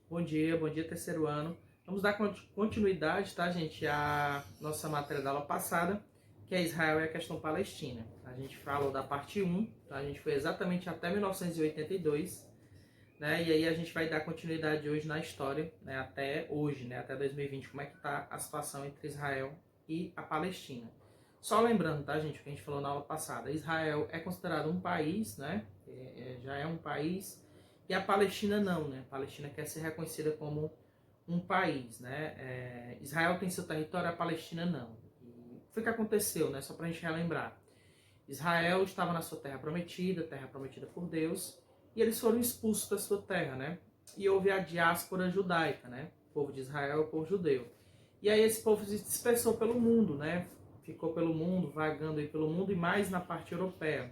Bom dia, terceiro ano. Vamos dar continuidade, tá, gente, à nossa matéria da aula passada, que é Israel e a questão palestina. A gente falou da parte 1, tá? A gente foi exatamente até 1982, né? E aí a gente vai dar continuidade hoje na história, né, até hoje, né, até 2020, como é que tá a situação entre Israel e a Palestina. Só lembrando, tá, gente, o que a gente falou na aula passada, Israel é considerado um país, né? Já é um país, e a Palestina não, né? A Palestina quer ser reconhecida como um país, né? Israel tem seu território, a Palestina não. E foi o que aconteceu, né? Só para a gente relembrar. Israel estava na sua terra prometida por Deus, e eles foram expulsos da sua terra, né? E houve a diáspora judaica, né? O povo de Israel, o povo judeu. E aí esse povo se dispersou pelo mundo, né? Ficou pelo mundo, vagando aí pelo mundo e mais na parte europeia.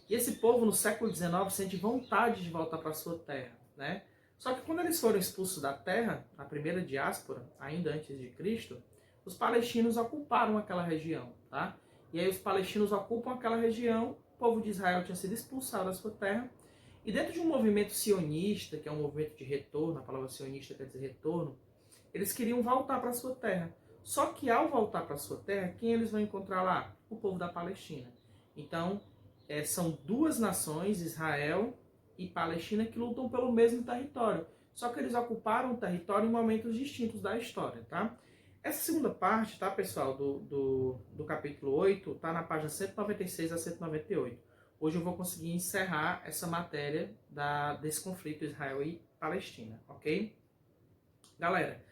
E esse povo, no século XIX, sente vontade de voltar para a sua terra, né? Só que quando eles foram expulsos da terra, a primeira diáspora, ainda antes de Cristo, os palestinos ocuparam aquela região, tá? E aí os palestinos ocupam aquela região, o povo de Israel tinha sido expulsado da sua terra, e dentro de um movimento sionista, que é um movimento de retorno, a palavra sionista quer dizer retorno, eles queriam voltar para a sua terra. Só que ao voltar para a sua terra, quem eles vão encontrar lá? O povo da Palestina. Então, são duas nações, Israel e Palestina, que lutam pelo mesmo território. Só que eles ocuparam o território em momentos distintos da história, tá? Essa segunda parte, tá, pessoal, do capítulo 8, tá na página 196 a 198. Hoje eu vou conseguir encerrar essa matéria desse conflito Israel e Palestina, ok? Galera,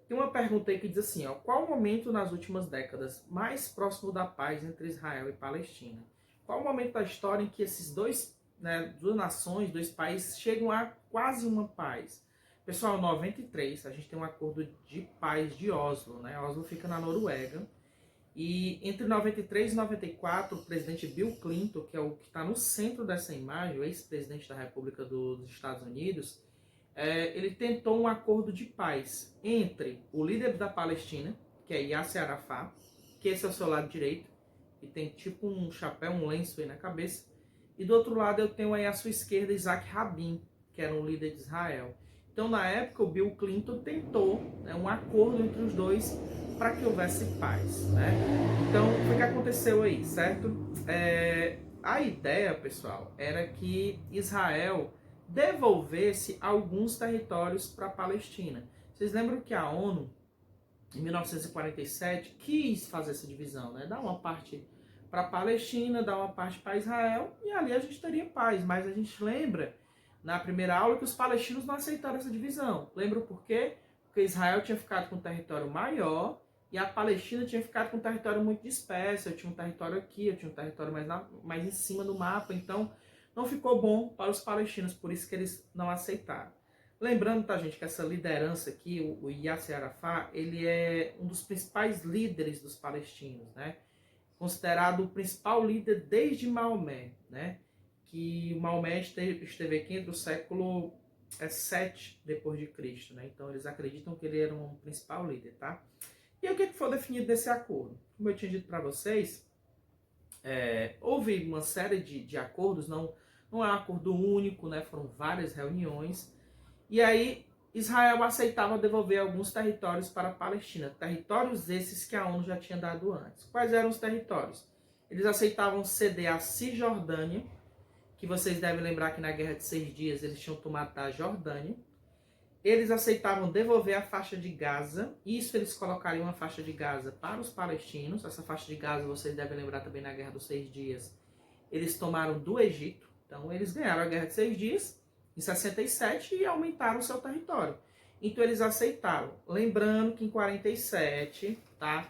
tem uma pergunta aí que diz assim, ó, qual o momento nas últimas décadas mais próximo da paz entre Israel e Palestina? Qual o momento da história em que esses dois, né, duas nações, dois países chegam a quase uma paz? Pessoal, 93, a gente tem um acordo de paz de Oslo, né? Oslo fica na Noruega. E entre 93 e 94, o presidente Bill Clinton, que é o que está no centro dessa imagem, o ex-presidente da República dos Estados Unidos, ele tentou um acordo de paz entre o líder da Palestina, que é Yasser Arafat, que esse é o seu lado direito, e tem tipo um chapéu, um lenço aí na cabeça, e do outro lado eu tenho aí à sua esquerda Isaac Rabin, que era um líder de Israel. Então na época o Bill Clinton tentou, né, um acordo entre os dois para que houvesse paz, né? Então o que aconteceu aí, certo? A ideia, pessoal, era que Israel devolvesse alguns territórios para a Palestina. Vocês lembram que a ONU, em 1947, quis fazer essa divisão, né? Dar uma parte para a Palestina, dar uma parte para Israel, e ali a gente teria paz. Mas a gente lembra, na primeira aula, que os palestinos não aceitaram essa divisão. Lembra por quê? Porque Israel tinha ficado com um território maior e a Palestina tinha ficado com um território muito disperso. Eu tinha um território aqui, eu tinha um território mais em cima do mapa, então não ficou bom para os palestinos, por isso que eles não aceitaram. Lembrando, tá, gente, que essa liderança aqui, o Yasser Arafat, ele é um dos principais líderes dos palestinos, né? Considerado o principal líder desde Maomé, né? Que Maomé esteve aqui entre o século 7 depois de Cristo, né? Então eles acreditam que ele era um principal líder, tá? E o que foi definido nesse acordo? Como eu tinha dito para vocês, houve uma série de acordos, não é um acordo único, né? Foram várias reuniões. E aí Israel aceitava devolver alguns territórios para a Palestina. Territórios esses que a ONU já tinha dado antes. Quais eram os territórios? Eles aceitavam ceder a Cisjordânia, que vocês devem lembrar que na Guerra de 6 Dias eles tinham tomado da Jordânia. Eles aceitavam devolver a faixa de Gaza. Isso eles colocariam a faixa de Gaza para os palestinos. Essa faixa de Gaza, vocês devem lembrar também na Guerra dos 6 Dias, eles tomaram do Egito. Então eles ganharam a Guerra de 6 Dias em 67 e aumentaram o seu território. Então eles aceitaram. Lembrando que em 47, tá?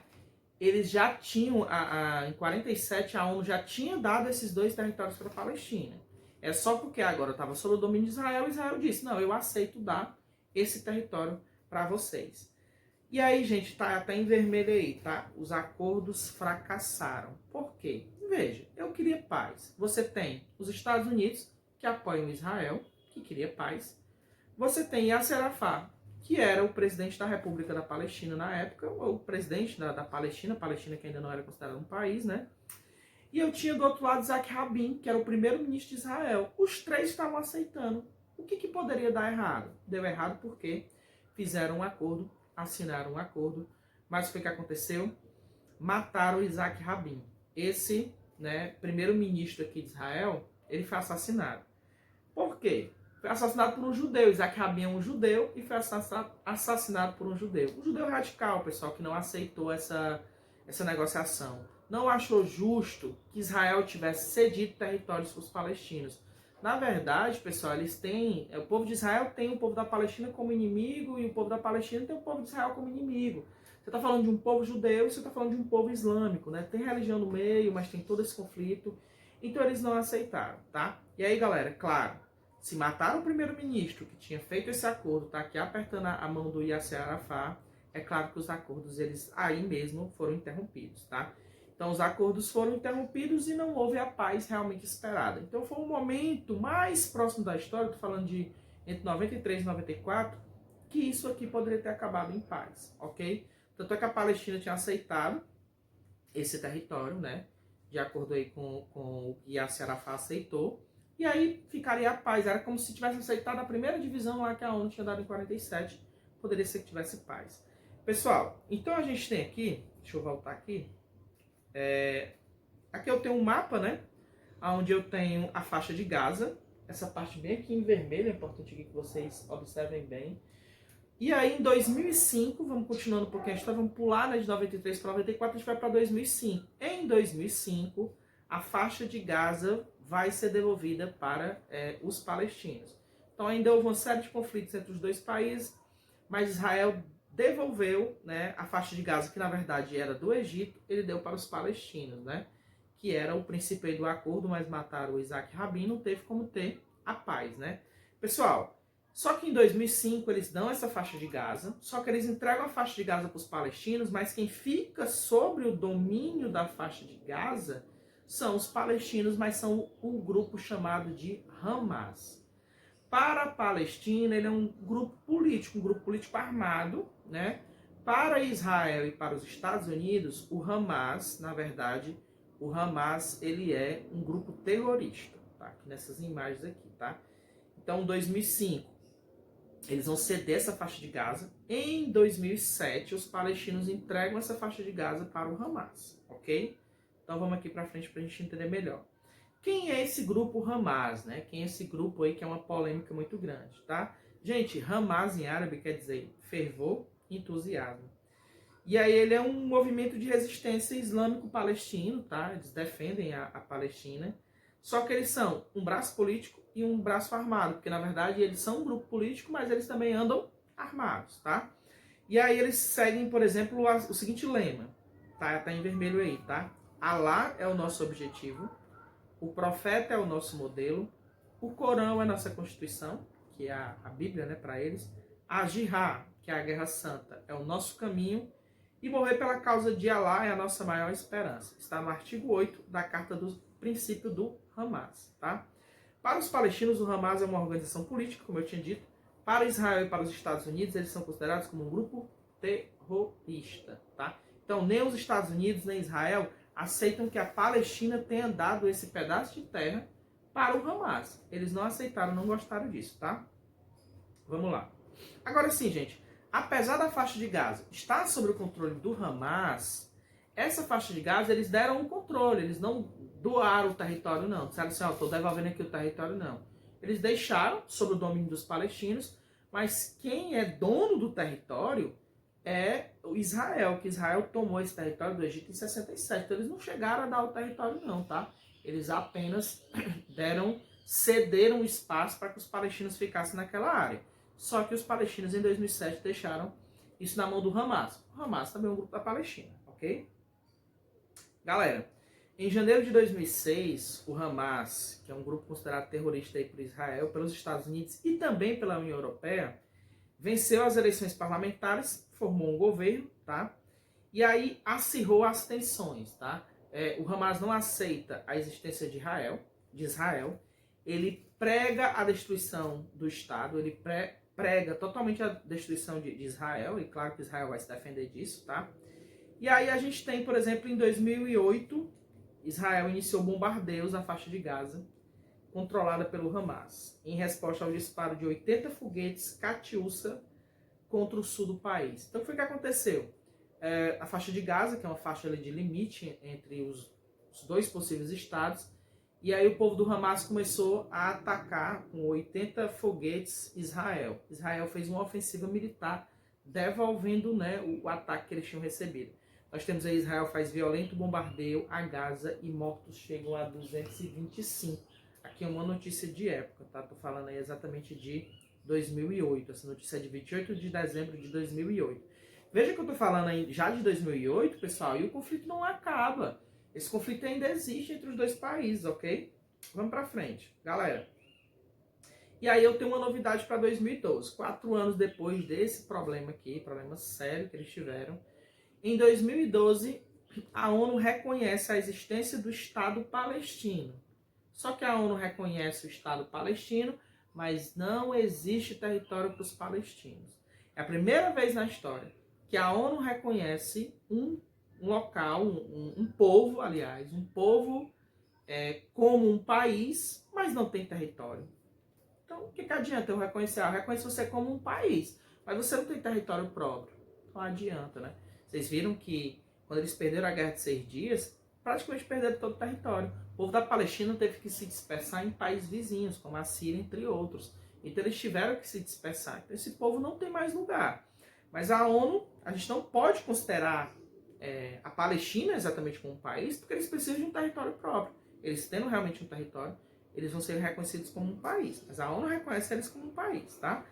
Eles já tinham, em 47 a ONU já tinha dado esses dois territórios para a Palestina. É só porque agora estava sob o domínio de Israel, Israel disse, não, eu aceito dar esse território para vocês. E aí, gente, tá até em vermelho aí, tá? Os acordos fracassaram. Por quê? Veja, eu queria paz. Você tem os Estados Unidos, que apoiam Israel, que queria paz. Você tem Yasser Arafat, que era o presidente da República da Palestina na época, ou o presidente da Palestina que ainda não era considerado um país, né? E eu tinha do outro lado Isaac Rabin, que era o primeiro-ministro de Israel. Os três estavam aceitando O que poderia dar errado? Deu errado porque fizeram um acordo, assinaram um acordo, mas o que aconteceu? Mataram Isaac Rabin. Esse, né, primeiro-ministro aqui de Israel, ele foi assassinado. Por quê? Foi assassinado por um judeu. Isaac Rabin é um judeu e foi assassinado por um judeu. Um judeu radical, pessoal, que não aceitou essa negociação. Não achou justo que Israel tivesse cedido territórios para os palestinos. Na verdade, pessoal, eles têm... O povo de Israel tem o povo da Palestina como inimigo e o povo da Palestina tem o povo de Israel como inimigo. Você está falando de um povo judeu e você está falando de um povo islâmico, né? Tem religião no meio, mas tem todo esse conflito. Então eles não aceitaram, tá? E aí, galera, claro, se mataram o primeiro-ministro que tinha feito esse acordo, tá aqui apertando a mão do Yasser Arafat, é claro que os acordos, eles aí mesmo foram interrompidos, tá? Então os acordos foram interrompidos e não houve a paz realmente esperada. Então foi um momento mais próximo da história, tô falando de entre 93 e 94, que isso aqui poderia ter acabado em paz, ok? Tanto é que a Palestina tinha aceitado esse território, né? De acordo aí com o que Yasser Arafat aceitou. E aí ficaria a paz. Era como se tivesse aceitado a primeira divisão lá que a ONU tinha dado em 47. Poderia ser que tivesse paz. Pessoal, então a gente tem aqui... Deixa eu voltar aqui. Aqui eu tenho um mapa, né? Onde eu tenho a faixa de Gaza. Essa parte bem aqui em vermelho. É importante aqui que vocês observem bem. E aí, em 2005, vamos continuando um pouquinho a história, vamos pular, né, de 93 para 94, a gente vai para 2005. Em 2005, a faixa de Gaza vai ser devolvida para os palestinos. Então, ainda houve uma série de conflitos entre os dois países, mas Israel devolveu, né, a faixa de Gaza, que na verdade era do Egito, ele deu para os palestinos, né, que era o princípio do acordo, mas mataram o Isaac Rabin, não teve como ter a paz, né. Pessoal, só que em 2005 eles dão essa faixa de Gaza, só que eles entregam a faixa de Gaza para os palestinos, mas quem fica sobre o domínio da faixa de Gaza são os palestinos, mas são o grupo chamado de Hamas. Para a Palestina, ele é um grupo político armado, né? Para Israel e para os Estados Unidos, o Hamas, na verdade, o Hamas, ele é um grupo terrorista, tá? Aqui nessas imagens aqui, tá? Então, em 2005, eles vão ceder essa faixa de Gaza. Em 2007, os palestinos entregam essa faixa de Gaza para o Hamas, ok? Então vamos aqui para frente para a gente entender melhor. Quem é esse grupo Hamas, né? Quem é esse grupo aí que é uma polêmica muito grande, tá? Gente, Hamas em árabe quer dizer fervor, entusiasmo. E aí ele é um movimento de resistência islâmico-palestino, tá? Eles defendem a Palestina. Só que eles são um braço político e um braço armado, porque na verdade eles são um grupo político, mas eles também andam armados, tá? E aí eles seguem, por exemplo, o seguinte lema, tá em vermelho aí, tá? Alá é o nosso objetivo, o profeta é o nosso modelo, o Corão é a nossa constituição, que é a Bíblia, né, para eles, a Jihad, que é a Guerra Santa, é o nosso caminho, e morrer pela causa de Alá é a nossa maior esperança. Está no artigo 8 da Carta do Princípio do Hamas, tá? Para os palestinos, o Hamas é uma organização política, como eu tinha dito. Para Israel e para os Estados Unidos, eles são considerados como um grupo terrorista, tá? Então, nem os Estados Unidos, nem Israel aceitam que a Palestina tenha dado esse pedaço de terra para o Hamas. Eles não aceitaram, não gostaram disso, tá? Vamos lá. Agora sim, gente. Apesar da faixa de Gaza estar sob o controle do Hamas, essa faixa de Gaza, eles deram um controle, eles não doaram o território, não. Disseram assim, ó, estou devolvendo aqui o território, não. Eles deixaram sob o domínio dos palestinos, mas quem é dono do território é o Israel, que Israel tomou esse território do Egito em 67. Então eles não chegaram a dar o território, não, tá? Eles apenas cederam espaço para que os palestinos ficassem naquela área. Só que os palestinos em 2007 deixaram isso na mão do Hamas. O Hamas também é um grupo da Palestina, ok? Galera, em janeiro de 2006, o Hamas, que é um grupo considerado terrorista aí por Israel, pelos Estados Unidos e também pela União Europeia, venceu as eleições parlamentares, formou um governo, tá? E aí acirrou as tensões, tá? O Hamas não aceita a existência de Israel, ele prega a destruição do Estado, ele prega totalmente a destruição de Israel, e claro que Israel vai se defender disso, tá? E aí a gente tem, por exemplo, em 2008, Israel iniciou bombardeios à faixa de Gaza, controlada pelo Hamas, em resposta ao disparo de 80 foguetes Katyusha contra o sul do país. Então, o que foi que aconteceu? A faixa de Gaza, que é uma faixa ali de limite entre os dois possíveis estados, e aí o povo do Hamas começou a atacar com 80 foguetes Israel. Israel fez uma ofensiva militar, devolvendo, né, o ataque que eles tinham recebido. Nós temos aí, Israel faz violento bombardeio a Gaza e mortos chegam a 225. Aqui é uma notícia de época, tá? Tô falando aí exatamente de 2008. Essa notícia é de 28 de dezembro de 2008. Veja que eu tô falando aí já de 2008, pessoal, e o conflito não acaba. Esse conflito ainda existe entre os dois países, ok? Vamos pra frente. Galera, e aí eu tenho uma novidade para 2012. 4 anos depois desse problema aqui, problema sério que eles tiveram, em 2012, a ONU reconhece a existência do Estado palestino. Só que a ONU reconhece o Estado palestino, mas não existe território para os palestinos. É a primeira vez na história que a ONU reconhece um local, um povo, aliás, um povo como um país, mas não tem território. Então, o que adianta eu reconhecer? Eu reconheço você como um país, mas você não tem território próprio. Não adianta, né? Vocês viram que quando eles perderam a Guerra de 6 Dias, praticamente perderam todo o território. O povo da Palestina teve que se dispersar em países vizinhos, como a Síria, entre outros. Então eles tiveram que se dispersar. Então esse povo não tem mais lugar. Mas a ONU, a gente não pode considerar a Palestina exatamente como um país, porque eles precisam de um território próprio. Eles tendo realmente um território, eles vão ser reconhecidos como um país. Mas a ONU reconhece eles como um país, tá?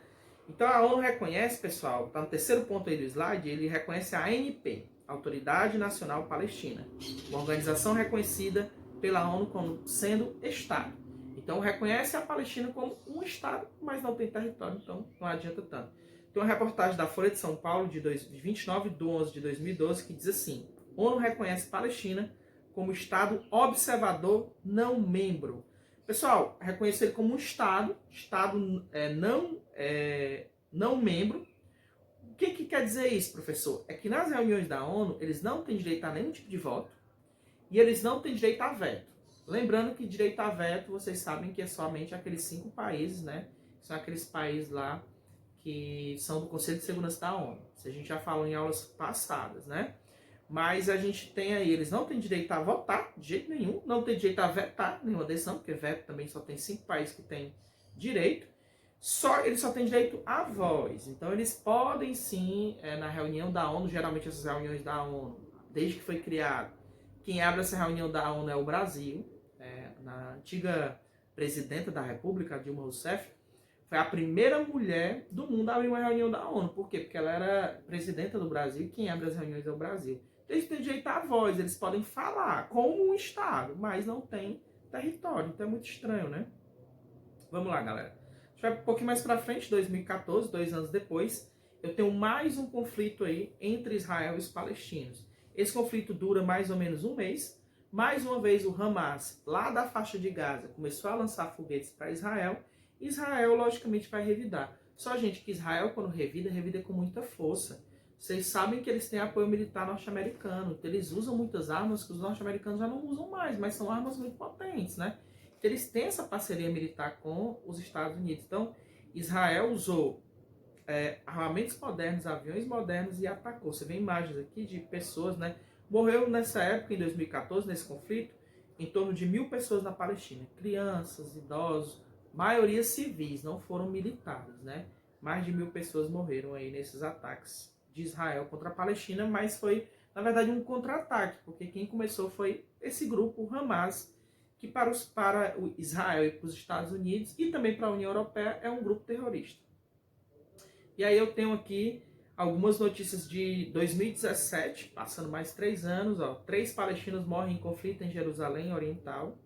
Então a ONU reconhece, pessoal, tá no terceiro ponto aí do slide, ele reconhece a ANP, Autoridade Nacional Palestina, uma organização reconhecida pela ONU como sendo Estado. Então reconhece a Palestina como um Estado, mas não tem território, então não adianta tanto. Tem uma reportagem da Folha de São Paulo de 29 de 11 de 2012 que diz assim: ONU reconhece Palestina como Estado observador não membro. Pessoal, reconhecer ele como um Estado não membro. O que quer dizer isso, professor? É que nas reuniões da ONU, eles não têm direito a nenhum tipo de voto e eles não têm direito a veto. Lembrando que direito a veto, vocês sabem que é somente aqueles 5 países, né? São aqueles países lá que são do Conselho de Segurança da ONU. Isso a gente já falou em aulas passadas, né? Mas a gente tem aí, eles não têm direito a votar de jeito nenhum, não têm direito a vetar nenhuma decisão, porque veto também só tem 5 países que têm direito, eles só têm direito à voz. Então eles podem sim, na reunião da ONU, geralmente essas reuniões da ONU, desde que foi criado, quem abre essa reunião da ONU é o Brasil, na antiga presidenta da República, Dilma Rousseff, foi a primeira mulher do mundo a abrir uma reunião da ONU. Por quê? Porque ela era presidenta do Brasil e quem abre as reuniões é o Brasil. Eles têm direito à voz, eles podem falar como um Estado, mas não tem território. Então é muito estranho, né? Vamos lá, galera. A gente vai um pouquinho mais pra frente, 2014, 2 anos depois, eu tenho mais um conflito aí entre Israel e os palestinos. Esse conflito dura mais ou menos um mês. Mais uma vez o Hamas, lá da faixa de Gaza, começou a lançar foguetes para Israel. Israel, logicamente, vai revidar. Só, gente, que Israel, quando revida, revida com muita força. Vocês sabem que eles têm apoio militar norte-americano. Então, eles usam muitas armas que os norte-americanos já não usam mais, mas são armas muito potentes, né? Então, eles têm essa parceria militar com os Estados Unidos. Então, Israel usou armamentos modernos, aviões modernos e atacou. Você vê imagens aqui de pessoas, né? Morreu nessa época, em 2014, nesse conflito, em torno de 1.000 pessoas na Palestina. Crianças, idosos, maioria civis, não foram militares, né? Mais de 1.000 pessoas morreram aí nesses ataques de Israel contra a Palestina, mas foi, na verdade, um contra-ataque, porque quem começou foi esse grupo, o Hamas, que para o Israel e para os Estados Unidos e também para a União Europeia é um grupo terrorista. E aí eu tenho aqui algumas notícias de 2017, passando mais 3 anos, 3 palestinos morrem em conflito em Jerusalém Oriental.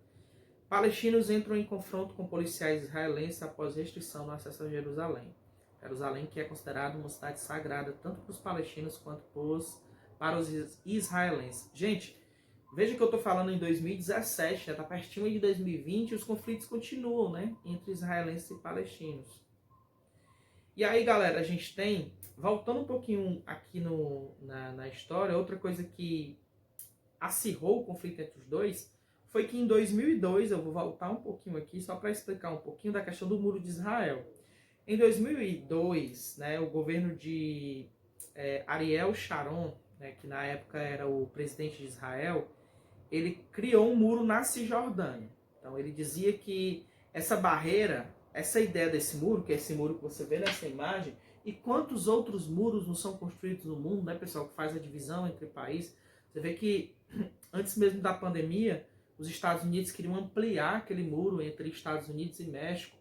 Palestinos entram em confronto com policiais israelenses após restrição no acesso a Jerusalém. Jerusalém, que é considerada uma cidade sagrada tanto para os palestinos quanto para os israelenses. Gente, veja que eu estou falando em 2017, já está pertinho de 2020 e os conflitos continuam, né, entre israelenses e palestinos. E aí, galera, a gente tem, voltando um pouquinho aqui na história, outra coisa que acirrou o conflito entre os dois foi que em 2002, eu vou voltar um pouquinho aqui só para explicar um pouquinho da questão do Muro de Israel. Em 2002, né, o governo de Ariel Sharon, né, que na época era o presidente de Israel, ele criou um muro na Cisjordânia. Então ele dizia que essa barreira, essa ideia desse muro, que é esse muro que você vê nessa imagem, e quantos outros muros não são construídos no mundo, né, pessoal, que faz a divisão entre países. Você vê que antes mesmo da pandemia, os Estados Unidos queriam ampliar aquele muro entre Estados Unidos e México,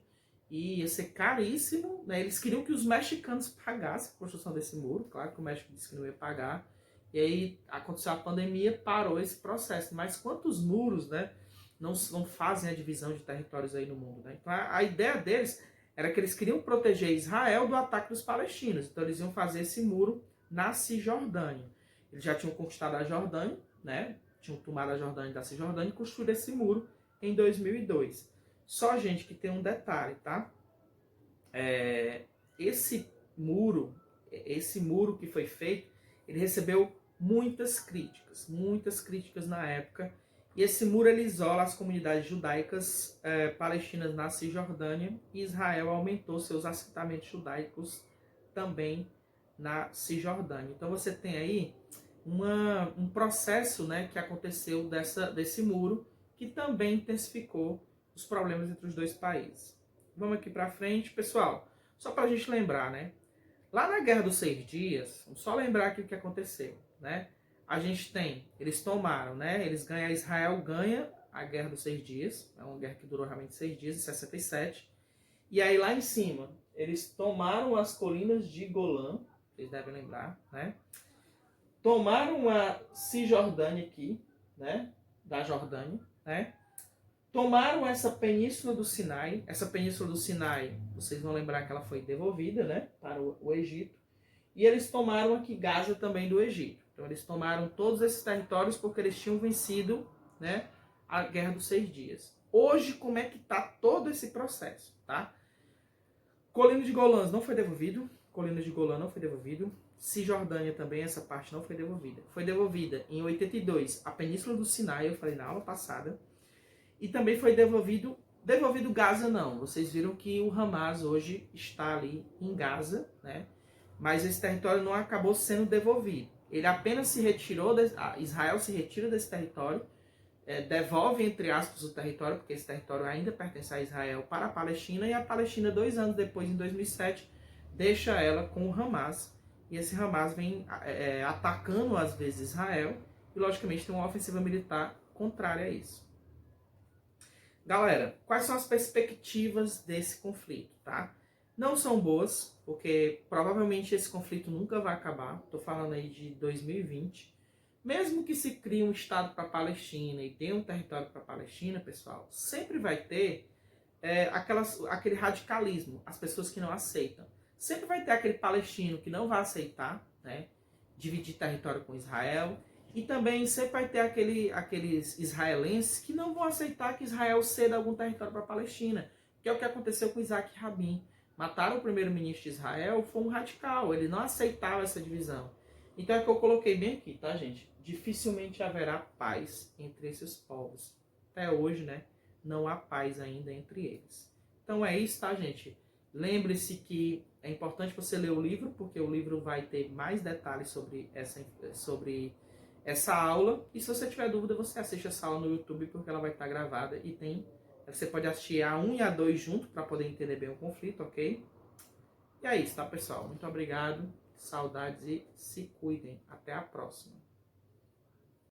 e ia ser caríssimo, né? Eles queriam que os mexicanos pagassem a construção desse muro, claro que o México disse que não ia pagar, e aí aconteceu a pandemia, parou esse processo. Mas quantos muros, né, não fazem a divisão de territórios aí no mundo, né? Então a ideia deles era que eles queriam proteger Israel do ataque dos palestinos, então eles iam fazer esse muro na Cisjordânia. Eles já tinham conquistado a Jordânia, né? Tinham tomado a Jordânia da Cisjordânia e construíram esse muro em 2002. Só, gente, que tem um detalhe, tá? Esse muro que foi feito, ele recebeu muitas críticas na época. E esse muro ele isola as comunidades judaicas palestinas na Cisjordânia, e Israel aumentou seus assentamentos judaicos também na Cisjordânia. Então você tem aí um processo, né, que aconteceu desse muro, que também intensificou os problemas entre os dois países. Vamos aqui para frente, pessoal. Só para a gente lembrar, né? Lá na Guerra dos 6 Dias, vamos só lembrar aqui o que aconteceu, né? A gente tem, eles tomaram, né? Israel ganha a Guerra dos 6 Dias, é uma guerra que durou realmente 6 dias, em 67. E aí lá em cima, eles tomaram as colinas de Golã, vocês devem lembrar, né? Tomaram a Cisjordânia aqui, né? Da Jordânia, né? Tomaram essa península do Sinai. Essa península do Sinai, vocês vão lembrar que ela foi devolvida, né, para o Egito. E eles tomaram aqui Gaza também do Egito. Então eles tomaram todos esses territórios porque eles tinham vencido, né, a Guerra dos 6 Dias. Hoje, como é que está todo esse processo, tá? Colina de Golã não foi devolvido. Colina de Golã não foi devolvido. Cisjordânia também, essa parte não foi devolvida. Foi devolvida em 82 a península do Sinai, eu falei na aula passada. E também foi devolvido Gaza não. Vocês viram que o Hamas hoje está ali em Gaza, né? Mas esse território não acabou sendo devolvido. Ele apenas se retirou, Israel se retira desse território, devolve, entre aspas, o território, porque esse território ainda pertence a Israel, para a Palestina, e a Palestina, 2 anos depois, em 2007, deixa ela com o Hamas. E esse Hamas vem atacando, às vezes, Israel, e, logicamente, tem uma ofensiva militar contrária a isso. Galera, quais são as perspectivas desse conflito, tá? Não são boas, porque provavelmente esse conflito nunca vai acabar. Estou falando aí de 2020. Mesmo que se crie um Estado para a Palestina e dê um território para a Palestina, pessoal, sempre vai ter aquele radicalismo, as pessoas que não aceitam. Sempre vai ter aquele palestino que não vai aceitar, né, dividir território com Israel. E também sempre vai ter aqueles israelenses que não vão aceitar que Israel ceda algum território para a Palestina, que é o que aconteceu com Isaac Rabin. Mataram o primeiro-ministro de Israel, foi um radical, ele não aceitava essa divisão. Então é que eu coloquei bem aqui, tá, gente? Dificilmente haverá paz entre esses povos. Até hoje, né, não há paz ainda entre eles. Então é isso, tá, gente? Lembre-se que é importante você ler o livro, porque o livro vai ter mais detalhes sobre essa aula. E se você tiver dúvida, você assiste essa aula no YouTube, porque ela vai estar gravada e você pode assistir a 1 e a 2 junto para poder entender bem o conflito, ok? E é isso, tá, pessoal? Muito obrigado, saudades e se cuidem. Até a próxima.